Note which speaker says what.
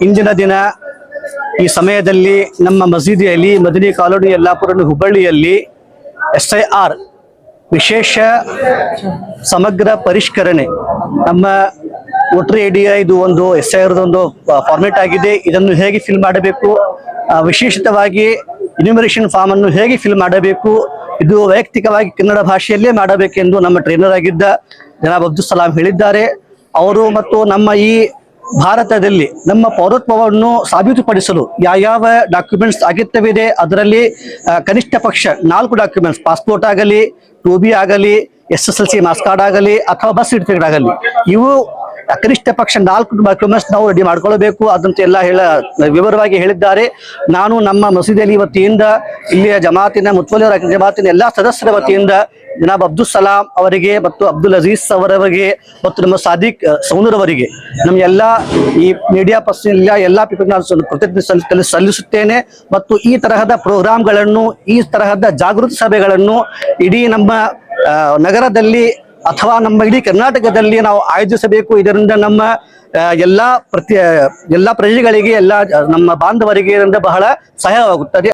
Speaker 1: ಇಂದಿನ ದಿನ ಈ ಸಮಯದಲ್ಲಿ ನಮ್ಮ ಮಸೀದಿಯಲ್ಲಿ ಮದನಿ ಕಾಲೋನಿ ಯಲ್ಲಾಪುರ ಹುಬ್ಬಳ್ಳಿಯಲ್ಲಿ SIR ವಿಶೇಷ ಸಮಗ್ರ ಪರಿಷ್ಕರಣೆ ನಮ್ಮ ವೋಟರ್ ಐಡಿಯ ಇದು ಒಂದು SIR ಒಂದು ಫಾರ್ಮೆಟ್ ಆಗಿದೆ. ಇದನ್ನು ಹೇಗೆ ಫಿಲ್ ಮಾಡಬೇಕು, ವಿಶೇಷಿತವಾಗಿ ಎನ್ಯುಮರೇಷನ್ ಫಾರ್ಮ್ ಅನ್ನು ಹೇಗೆ ಫಿಲ್ ಮಾಡಬೇಕು, ಇದು ವೈಯಕ್ತಿಕವಾಗಿ ಕನ್ನಡ ಭಾಷೆಯಲ್ಲೇ ಮಾಡಬೇಕೆಂದು ನಮ್ಮ ಟ್ರೈನರ್ ಆಗಿದ್ದ ಜನಾಬ್ ಅಬ್ದುಲ್ ಸಲಾಂ ಹೇಳಿದ್ದಾರೆ. ಅವರು ಮತ್ತು ನಮ್ಮ ಈ ಭಾರತದಲ್ಲಿ ನಮ್ಮ ಪೌರತ್ವವನ್ನು ಸಾಬೀತುಪಡಿಸಲು ಯಾವ ಡಾಕ್ಯುಮೆಂಟ್ಸ್ ಅಗತ್ಯವಿದೆ ಅದರಲ್ಲಿ ಕನಿಷ್ಠ ಪಕ್ಷ 4 ಡಾಕ್ಯುಮೆಂಟ್ಸ್, ಪಾಸ್ಪೋರ್ಟ್ ಆಗಲಿ, 2B ಆಗಲಿ, SSLC ಮಾರ್ಕ್ಸ್ ಕಾರ್ಡ್ ಆಗಲಿ ಅಥವಾ ಬಸ್ ಸರ್ಟಿಫಿಕೇಟ್ ಆಗಲಿ, ಇವು ಕನಿಷ್ಠ ಪಕ್ಷ 4 ಡಾಕ್ಯುಮೆಂಟ್ಸ್ ನಾವು ರೆಡಿ ಮಾಡ್ಕೊಳ್ಬೇಕು ಅದಂತ ಎಲ್ಲ ವಿವರವಾಗಿ ಹೇಳಿದ್ದಾರೆ. ನಾನು ನಮ್ಮ ಮಸೀದಿಯಲ್ಲಿ ವತಿಯಿಂದ ಇಲ್ಲಿಯ ಜಮಾತಿನ ಮುತ್ವಲಿಯವರ ಜಮಾತಿನ ಎಲ್ಲ ಸದಸ್ಯರ ವತಿಯಿಂದ ಜನಾಬ್ ಅಬ್ದುಲ್ ಸಲಾಂ ಅವರಿಗೆ ಮತ್ತು ಅಬ್ದುಲ್ ಅಜೀಜ್ ಅವರವರಿಗೆ ಮತ್ತು ನಮ್ಮ ಸಾದಿಕ್ ಸೌನೂರ್ ಅವರಿಗೆ ನಮ್ಮ ಎಲ್ಲ ಈ ಮೀಡಿಯಾ ಪರ್ಸನ್ ಎಲ್ಲ ಪೀಪಲ್ ನಾನು ಕೃತಜ್ಞತೆ ಸಲ್ಲಿಸುತ್ತೇನೆ. ಮತ್ತು ಈ ತರಹದ ಪ್ರೋಗ್ರಾಮ್ಗಳನ್ನು, ಈ ತರಹದ ಜಾಗೃತಿ ಸಭೆಗಳನ್ನು ಇಡೀ ನಮ್ಮ ನಗರದಲ್ಲಿ ಅಥವಾ ನಮ್ಮ ಇಡೀ ಕರ್ನಾಟಕದಲ್ಲಿ ನಾವು ಆಯೋಜಿಸಬೇಕು. ಇದರಿಂದ ನಮ್ಮ ಎಲ್ಲ ಪ್ರಜೆಗಳಿಗೆ, ಎಲ್ಲ ನಮ್ಮ ಬಾಂಧವರಿಗೆ ಬಹಳ ಸಹಾಯವಾಗುತ್ತದೆ.